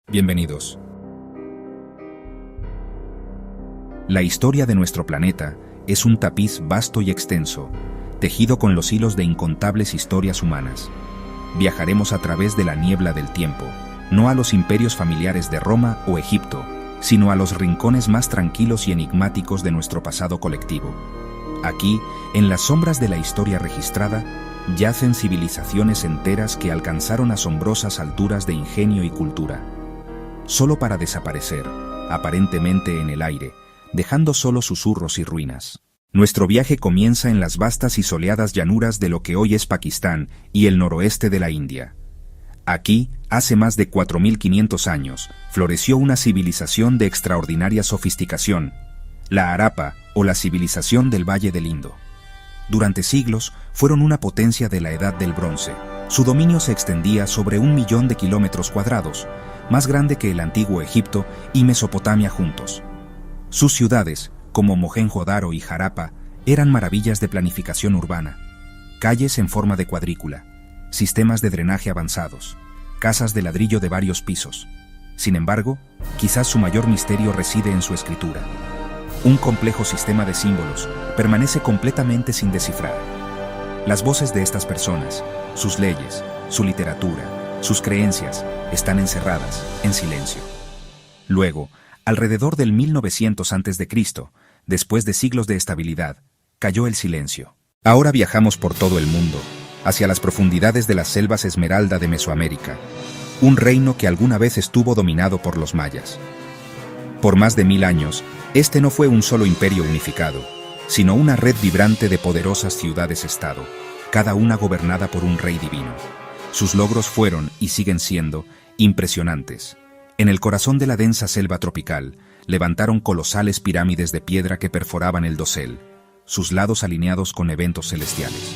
Bienvenidos. La historia de nuestro planeta es un tapiz vasto y extenso, tejido con los hilos de incontables historias humanas. Viajaremos a través de la niebla del tiempo, no a los imperios familiares de Roma o Egipto, sino a los rincones más tranquilos y enigmáticos de nuestro pasado colectivo. Aquí, en las sombras de la historia registrada, yacen civilizaciones enteras que alcanzaron asombrosas alturas de ingenio y cultura, solo para desaparecer, aparentemente en el aire, dejando solo susurros y ruinas. Nuestro viaje comienza en las vastas y soleadas llanuras de lo que hoy es Pakistán y el noroeste de la India. Aquí, hace más de 4.500 años, floreció una civilización de extraordinaria sofisticación, la Harappa o la civilización del Valle del Indo. Durante siglos, fueron una potencia de la Edad del Bronce. Su dominio se extendía sobre 1.000.000 de kilómetros cuadrados, más grande que el antiguo Egipto y Mesopotamia juntos. Sus ciudades, como Mohenjo-Daro y Harappa, eran maravillas de planificación urbana. Calles en forma de cuadrícula, sistemas de drenaje avanzados, casas de ladrillo de varios pisos. Sin embargo, quizás su mayor misterio reside en su escritura. Un complejo sistema de símbolos permanece completamente sin descifrar. Las voces de estas personas, sus leyes, su literatura, sus creencias, están encerradas en silencio. Luego, alrededor del 1900 a.C., después de siglos de estabilidad, cayó el silencio. Ahora viajamos por todo el mundo, hacia las profundidades de las selvas Esmeralda de Mesoamérica, un reino que alguna vez estuvo dominado por los mayas. Por más de 1000 años, este no fue un solo imperio unificado, sino una red vibrante de poderosas ciudades-estado, cada una gobernada por un rey divino. Sus logros fueron, y siguen siendo, impresionantes. En el corazón de la densa selva tropical, levantaron colosales pirámides de piedra que perforaban el dosel, sus lados alineados con eventos celestiales.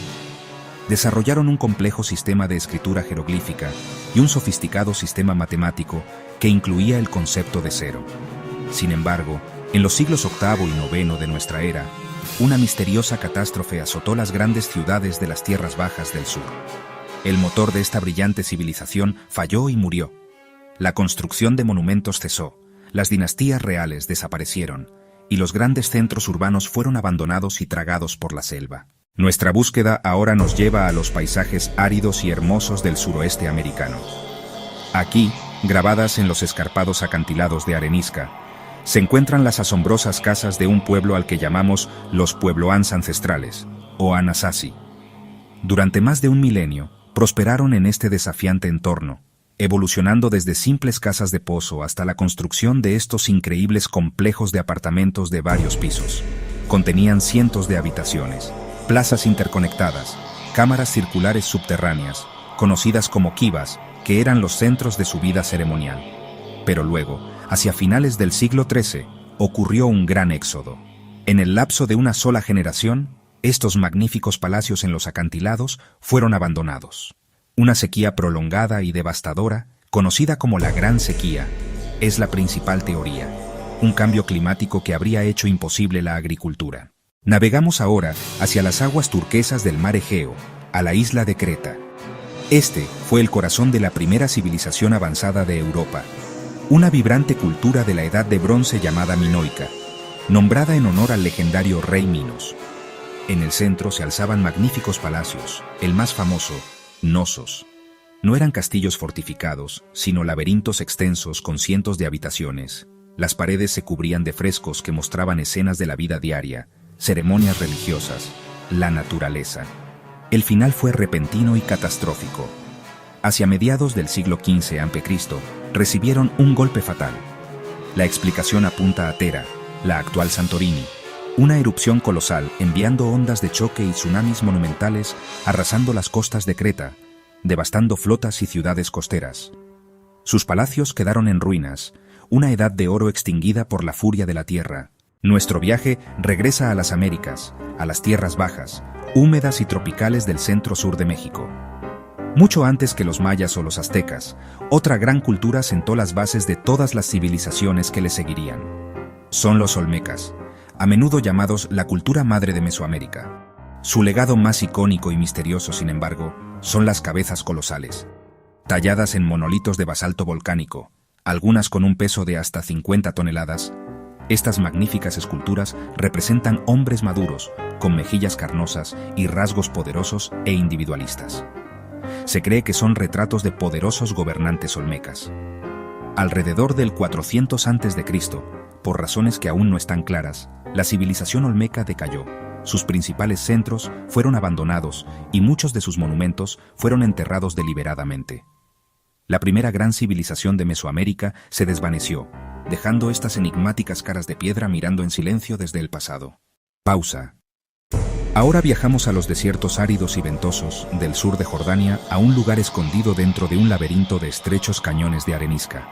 Desarrollaron un complejo sistema de escritura jeroglífica y un sofisticado sistema matemático que incluía el concepto de cero. Sin embargo, en los siglos VIII y IX de nuestra era, una misteriosa catástrofe azotó las grandes ciudades de las tierras bajas del sur. El motor de esta brillante civilización falló y murió. La construcción de monumentos cesó, las dinastías reales desaparecieron, y los grandes centros urbanos fueron abandonados y tragados por la selva. Nuestra búsqueda ahora nos lleva a los paisajes áridos y hermosos del suroeste americano. Aquí, grabadas en los escarpados acantilados de arenisca, se encuentran las asombrosas casas de un pueblo al que llamamos los puebloans ancestrales, o Anasazi. Durante más de un milenio, prosperaron en este desafiante entorno, evolucionando desde simples casas de pozo hasta la construcción de estos increíbles complejos de apartamentos de varios pisos. Contenían cientos de habitaciones, plazas interconectadas, cámaras circulares subterráneas, conocidas como kivas, que eran los centros de su vida ceremonial. Pero luego, hacia finales del siglo XIII, ocurrió un gran éxodo. En el lapso de una sola generación, estos magníficos palacios en los acantilados fueron abandonados. Una sequía prolongada y devastadora, conocida como la Gran Sequía, es la principal teoría. Un cambio climático que habría hecho imposible la agricultura. Navegamos ahora hacia las aguas turquesas del mar Egeo, a la isla de Creta. Este fue el corazón de la primera civilización avanzada de Europa. Una vibrante cultura de la Edad de Bronce llamada minoica, nombrada en honor al legendario rey Minos. En el centro se alzaban magníficos palacios, el más famoso, Knossos. No eran castillos fortificados, sino laberintos extensos con cientos de habitaciones. Las paredes se cubrían de frescos que mostraban escenas de la vida diaria, ceremonias religiosas, la naturaleza. El final fue repentino y catastrófico. Hacia mediados del siglo XV a.C., recibieron un golpe fatal. La explicación apunta a Tera, la actual Santorini, una erupción colosal enviando ondas de choque y tsunamis monumentales arrasando las costas de Creta, devastando flotas y ciudades costeras. Sus palacios quedaron en ruinas, una edad de oro extinguida por la furia de la tierra. Nuestro viaje regresa a las Américas, a las tierras bajas, húmedas y tropicales del centro-sur de México. Mucho antes que los mayas o los aztecas, otra gran cultura sentó las bases de todas las civilizaciones que le seguirían. Son los olmecas, a menudo llamados la cultura madre de Mesoamérica. Su legado más icónico y misterioso, sin embargo, son las cabezas colosales. Talladas en monolitos de basalto volcánico, algunas con un peso de hasta 50 toneladas. Estas magníficas esculturas representan hombres maduros, con mejillas carnosas y rasgos poderosos e individualistas. Se cree que son retratos de poderosos gobernantes olmecas. Alrededor del 400 a.C., por razones que aún no están claras, la civilización olmeca decayó. Sus principales centros fueron abandonados y muchos de sus monumentos fueron enterrados deliberadamente. La primera gran civilización de Mesoamérica se desvaneció, dejando estas enigmáticas caras de piedra mirando en silencio desde el pasado. Pausa. Ahora viajamos a los desiertos áridos y ventosos del sur de Jordania, a un lugar escondido dentro de un laberinto de estrechos cañones de arenisca.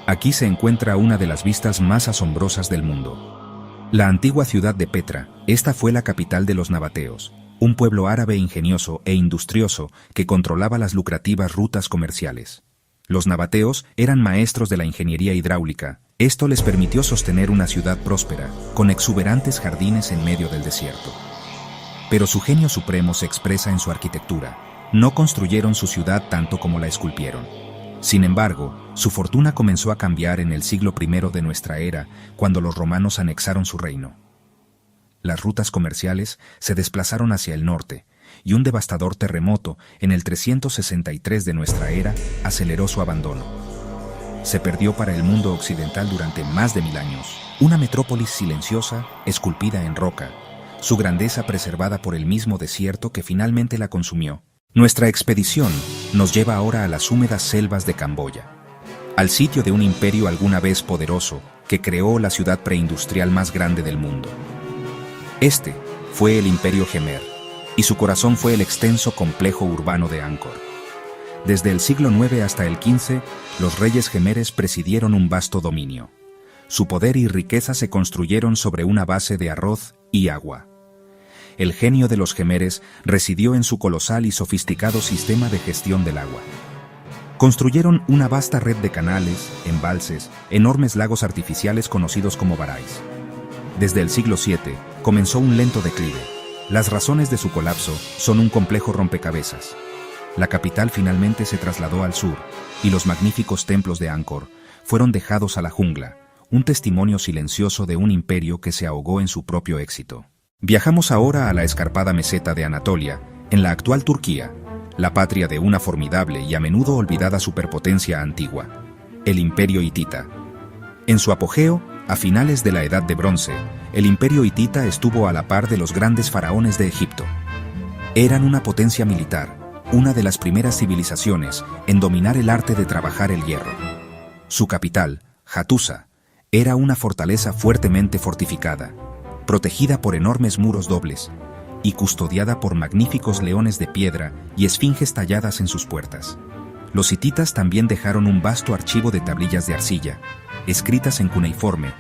Aquí se encuentra una de las vistas más asombrosas del mundo. La antigua ciudad de Petra. Esta fue la capital de los nabateos, un pueblo árabe ingenioso e industrioso que controlaba las lucrativas rutas comerciales. Los nabateos eran maestros de la ingeniería hidráulica. Esto les permitió sostener una ciudad próspera, con exuberantes jardines en medio del desierto. Pero su genio supremo se expresa en su arquitectura. No construyeron su ciudad tanto como la esculpieron. Sin embargo, su fortuna comenzó a cambiar en el siglo I de nuestra era, cuando los romanos anexaron su reino. Las rutas comerciales se desplazaron hacia el norte, y un devastador terremoto en el 363 de nuestra era aceleró su abandono. Se perdió para el mundo occidental durante más de 1000 años, una metrópolis silenciosa, esculpida en roca, su grandeza preservada por el mismo desierto que finalmente la consumió. Nuestra expedición nos lleva ahora a las húmedas selvas de Camboya, al sitio de un imperio alguna vez poderoso que creó la ciudad preindustrial más grande del mundo. Este fue el Imperio Jemer, y su corazón fue el extenso complejo urbano de Angkor. Desde el siglo IX hasta el XV, los reyes jemeres presidieron un vasto dominio. Su poder y riqueza se construyeron sobre una base de arroz y agua. El genio de los jemeres residió en su colosal y sofisticado sistema de gestión del agua. Construyeron una vasta red de canales, embalses, enormes lagos artificiales conocidos como barais. Desde el siglo VII comenzó un lento declive. Las razones de su colapso son un complejo rompecabezas. La capital finalmente se trasladó al sur, y los magníficos templos de Angkor fueron dejados a la jungla, un testimonio silencioso de un imperio que se ahogó en su propio éxito. Viajamos ahora a la escarpada meseta de Anatolia, en la actual Turquía, la patria de una formidable y a menudo olvidada superpotencia antigua, el Imperio Hitita. En su apogeo, a finales de la Edad de Bronce, el Imperio Hitita estuvo a la par de los grandes faraones de Egipto. Eran una potencia militar, una de las primeras civilizaciones en dominar el arte de trabajar el hierro. Su capital, Hattusa, era una fortaleza fuertemente fortificada, protegida por enormes muros dobles y custodiada por magníficos leones de piedra y esfinges talladas en sus puertas. Los hititas también dejaron un vasto archivo de tablillas de arcilla, escritas en cuneiforme,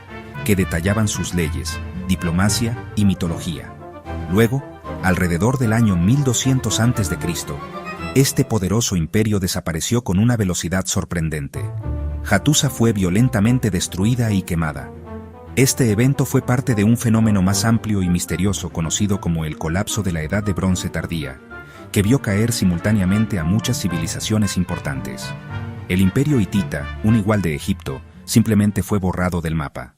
que detallaban sus leyes, diplomacia y mitología. Luego, alrededor del año 1200 a.C., este poderoso imperio desapareció con una velocidad sorprendente. Hattusa fue violentamente destruida y quemada. Este evento fue parte de un fenómeno más amplio y misterioso conocido como el colapso de la Edad de Bronce tardía, que vio caer simultáneamente a muchas civilizaciones importantes. El Imperio Hitita, un igual de Egipto, simplemente fue borrado del mapa.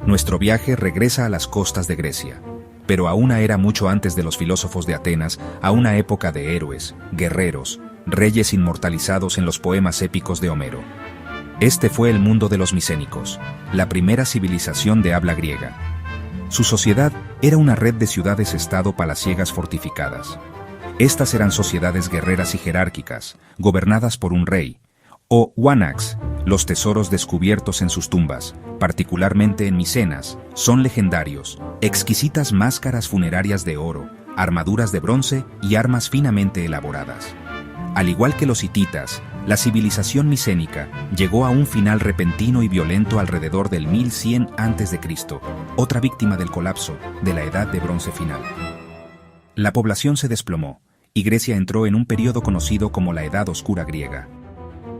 Nuestro viaje regresa a las costas de Grecia, pero a una era mucho antes de los filósofos de Atenas, a una época de héroes, guerreros, reyes inmortalizados en los poemas épicos de Homero. Este fue el mundo de los micénicos, la primera civilización de habla griega. Su sociedad era una red de ciudades-estado palaciegas fortificadas. Estas eran sociedades guerreras y jerárquicas, gobernadas por un rey, o wanags. Los tesoros descubiertos en sus tumbas, particularmente en Micenas, son legendarios: exquisitas máscaras funerarias de oro, armaduras de bronce y armas finamente elaboradas. Al igual que los hititas, la civilización micénica llegó a un final repentino y violento alrededor del 1100 a.C., otra víctima del colapso de la Edad de Bronce final. La población se desplomó, y Grecia entró en un período conocido como la Edad Oscura griega.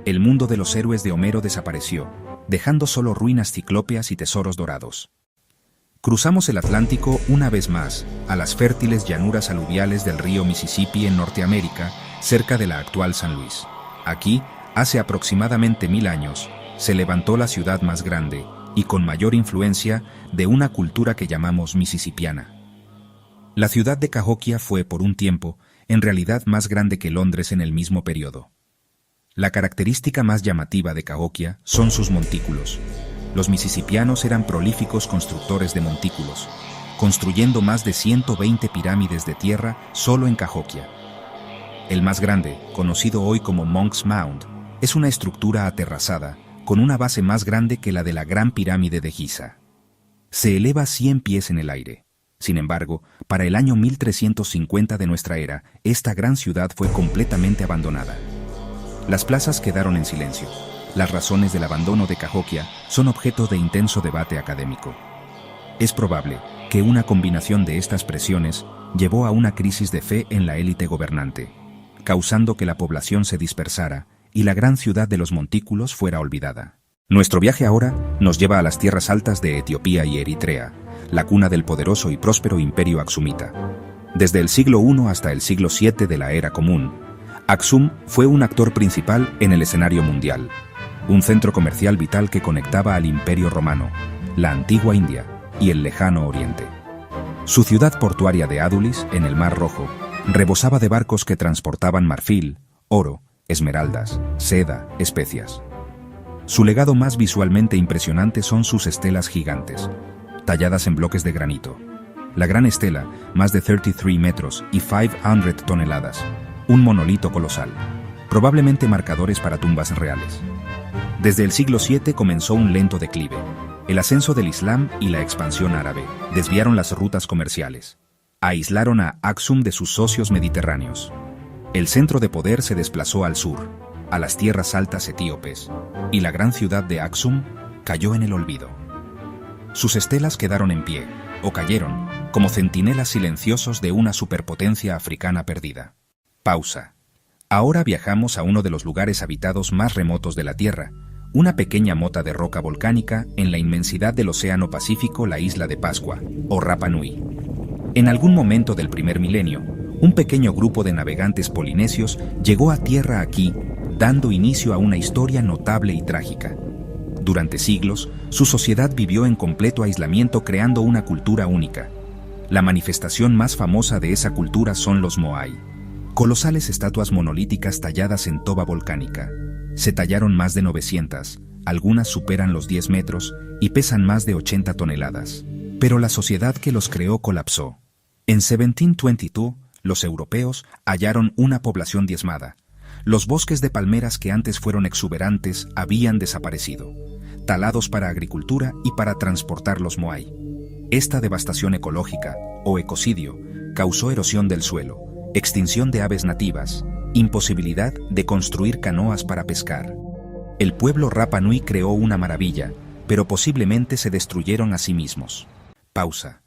El mundo de los héroes de Homero desapareció, dejando solo ruinas ciclópeas y tesoros dorados. Cruzamos el Atlántico una vez más, a las fértiles llanuras aluviales del río Mississippi en Norteamérica, cerca de la actual San Luis. Aquí, hace aproximadamente 1000 años, se levantó la ciudad más grande y con mayor influencia de una cultura que llamamos mississippiana. La ciudad de Cahokia fue, por un tiempo, en realidad más grande que Londres en el mismo periodo. La característica más llamativa de Cahokia son sus montículos. Los mississippianos eran prolíficos constructores de montículos, construyendo más de 120 pirámides de tierra solo en Cahokia. El más grande, conocido hoy como Monk's Mound, es una estructura aterrazada, con una base más grande que la de la Gran Pirámide de Giza. Se eleva 100 pies en el aire. Sin embargo, para el año 1350 de nuestra era, esta gran ciudad fue completamente abandonada. Las plazas quedaron en silencio. Las razones del abandono de Cahokia son objeto de intenso debate académico. Es probable que una combinación de estas presiones llevó a una crisis de fe en la élite gobernante, causando que la población se dispersara y la gran ciudad de los montículos fuera olvidada. Nuestro viaje ahora nos lleva a las tierras altas de Etiopía y Eritrea, la cuna del poderoso y próspero imperio aksumita. Desde el siglo I hasta el siglo VII de la Era Común, Aksum fue un actor principal en el escenario mundial, un centro comercial vital que conectaba al Imperio Romano, la antigua India y el lejano Oriente. Su ciudad portuaria de Adulis, en el Mar Rojo, rebosaba de barcos que transportaban marfil, oro, esmeraldas, seda, especias. Su legado más visualmente impresionante son sus estelas gigantes, talladas en bloques de granito. La Gran Estela, más de 33 metros y 500 toneladas, un monolito colosal, probablemente marcadores para tumbas reales. Desde el siglo VII comenzó un lento declive. El ascenso del Islam y la expansión árabe desviaron las rutas comerciales. Aislaron a Aksum de sus socios mediterráneos. El centro de poder se desplazó al sur, a las tierras altas etíopes, y la gran ciudad de Aksum cayó en el olvido. Sus estelas quedaron en pie, o cayeron, como centinelas silenciosos de una superpotencia africana perdida. Pausa. Ahora viajamos a uno de los lugares habitados más remotos de la Tierra, una pequeña mota de roca volcánica en la inmensidad del Océano Pacífico, la isla de Pascua, o Rapa Nui. En algún momento del primer milenio, un pequeño grupo de navegantes polinesios llegó a tierra aquí, dando inicio a una historia notable y trágica. Durante siglos, su sociedad vivió en completo aislamiento, creando una cultura única. La manifestación más famosa de esa cultura son los Moai, colosales estatuas monolíticas talladas en toba volcánica. Se tallaron más de 900, algunas superan los 10 metros y pesan más de 80 toneladas. Pero la sociedad que los creó colapsó. En 1722, los europeos hallaron una población diezmada. Los bosques de palmeras que antes fueron exuberantes habían desaparecido, talados para agricultura y para transportar los Moai. Esta devastación ecológica, o ecocidio, causó erosión del suelo, extinción de aves nativas, imposibilidad de construir canoas para pescar. El pueblo Rapa Nui creó una maravilla, pero posiblemente se destruyeron a sí mismos. Pausa.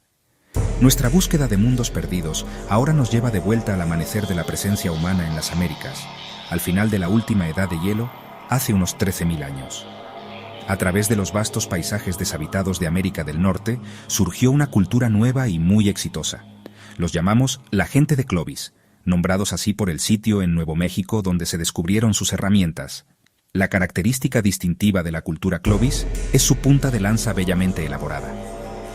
Nuestra búsqueda de mundos perdidos ahora nos lleva de vuelta al amanecer de la presencia humana en las Américas, al final de la última edad de hielo, hace unos 13.000 años. A través de los vastos paisajes deshabitados de América del Norte, surgió una cultura nueva y muy exitosa. Los llamamos la gente de Clovis, nombrados así por el sitio en Nuevo México donde se descubrieron sus herramientas. La característica distintiva de la cultura Clovis es su punta de lanza bellamente elaborada.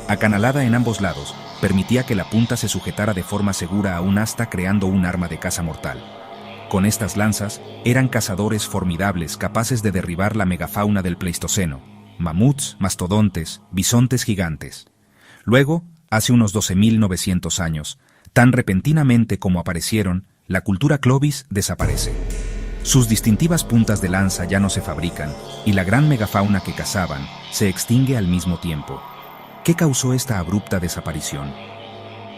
Acanalada en ambos lados, permitía que la punta se sujetara de forma segura a un asta, creando un arma de caza mortal. Con estas lanzas, eran cazadores formidables capaces de derribar la megafauna del Pleistoceno, mamuts, mastodontes, bisontes gigantes. Luego, hace unos 12.900 años, tan repentinamente como aparecieron, la cultura Clovis desaparece. Sus distintivas puntas de lanza ya no se fabrican, y la gran megafauna que cazaban se extingue al mismo tiempo. ¿Qué causó esta abrupta desaparición?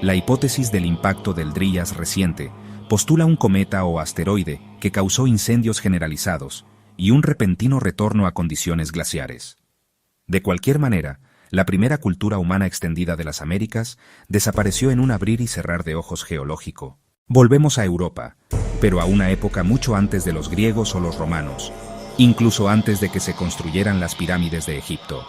La hipótesis del impacto del Dryas reciente postula un cometa o asteroide que causó incendios generalizados y un repentino retorno a condiciones glaciares. De cualquier manera, la primera cultura humana extendida de las Américas desapareció en un abrir y cerrar de ojos geológico. Volvemos a Europa, pero a una época mucho antes de los griegos o los romanos, incluso antes de que se construyeran las pirámides de Egipto.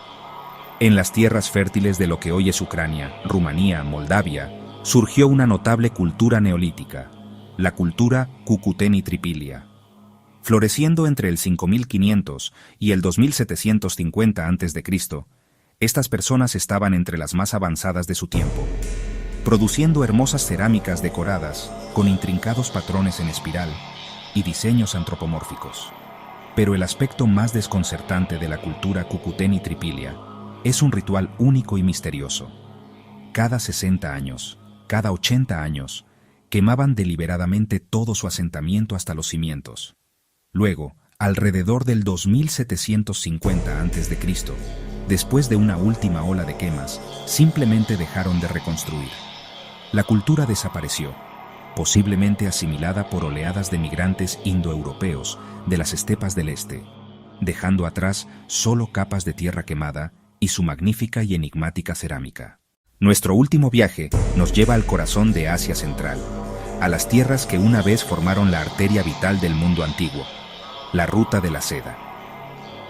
En las tierras fértiles de lo que hoy es Ucrania, Rumanía, Moldavia, surgió una notable cultura neolítica, la cultura Cucuteni Tripilia. Floreciendo entre el 5500 y el 2750 a.C., estas personas estaban entre las más avanzadas de su tiempo, produciendo hermosas cerámicas decoradas con intrincados patrones en espiral y diseños antropomórficos. Pero el aspecto más desconcertante de la cultura Cucuteni Tripilia es un ritual único y misterioso. Cada 60 años, cada 80 años, quemaban deliberadamente todo su asentamiento hasta los cimientos. Luego, alrededor del 2750 a.C., después de una última ola de quemas, simplemente dejaron de reconstruir. La cultura desapareció, posiblemente asimilada por oleadas de migrantes indoeuropeos de las estepas del este, dejando atrás solo capas de tierra quemada y su magnífica y enigmática cerámica. Nuestro último viaje nos lleva al corazón de Asia Central, a las tierras que una vez formaron la arteria vital del mundo antiguo, la Ruta de la Seda.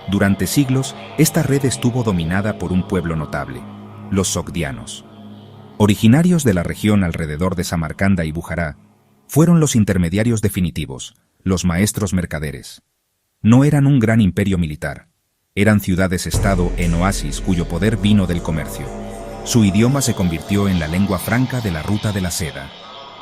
Durante siglos, esta red estuvo dominada por un pueblo notable, los sogdianos. Originarios de la región alrededor de Samarcanda y Bujará, fueron los intermediarios definitivos, los maestros mercaderes. No eran un gran imperio militar, eran ciudades-estado en oasis cuyo poder vino del comercio. Su idioma se convirtió en la lengua franca de la Ruta de la Seda.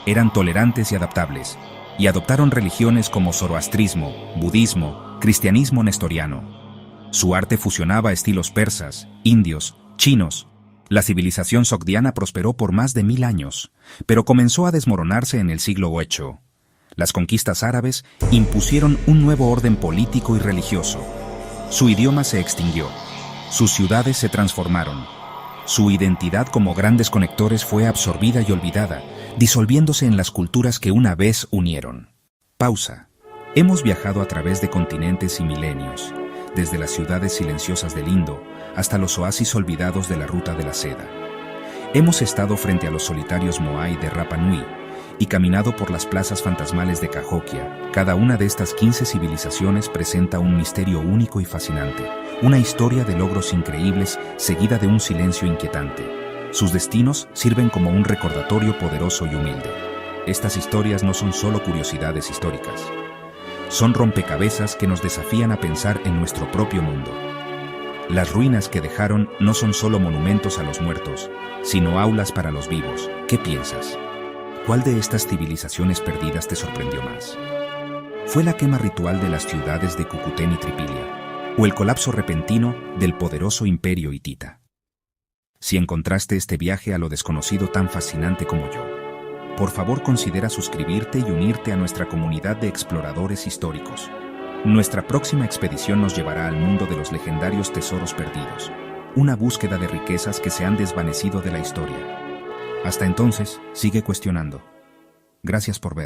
Eran tolerantes y adaptables, y adoptaron religiones como zoroastrismo, budismo, cristianismo nestoriano. Su arte fusionaba estilos persas, indios, chinos. La civilización sogdiana prosperó por más de 1000 años, pero comenzó a desmoronarse en el siglo VIII. Las conquistas árabes impusieron un nuevo orden político y religioso. Su idioma se extinguió, sus ciudades se transformaron. Su identidad como grandes conectores fue absorbida y olvidada, disolviéndose en las culturas que una vez unieron. Pausa. Hemos viajado a través de continentes y milenios, desde las ciudades silenciosas del Indo hasta los oasis olvidados de la Ruta de la Seda. Hemos estado frente a los solitarios Moai de Rapa Nui y caminado por las plazas fantasmales de Cahokia. Cada una de estas 15 civilizaciones presenta un misterio único y fascinante, una historia de logros increíbles seguida de un silencio inquietante. Sus destinos sirven como un recordatorio poderoso y humilde. Estas historias no son solo curiosidades históricas. Son rompecabezas que nos desafían a pensar en nuestro propio mundo. Las ruinas que dejaron no son solo monumentos a los muertos, sino aulas para los vivos. ¿Qué piensas? ¿Cuál de estas civilizaciones perdidas te sorprendió más? ¿Fue la quema ritual de las ciudades de Cucuteni Tripilia o el colapso repentino del poderoso imperio hitita? Si encontraste este viaje a lo desconocido tan fascinante como yo, por favor considera suscribirte y unirte a nuestra comunidad de exploradores históricos. Nuestra próxima expedición nos llevará al mundo de los legendarios tesoros perdidos, una búsqueda de riquezas que se han desvanecido de la historia. Hasta entonces, sigue cuestionando. Gracias por ver.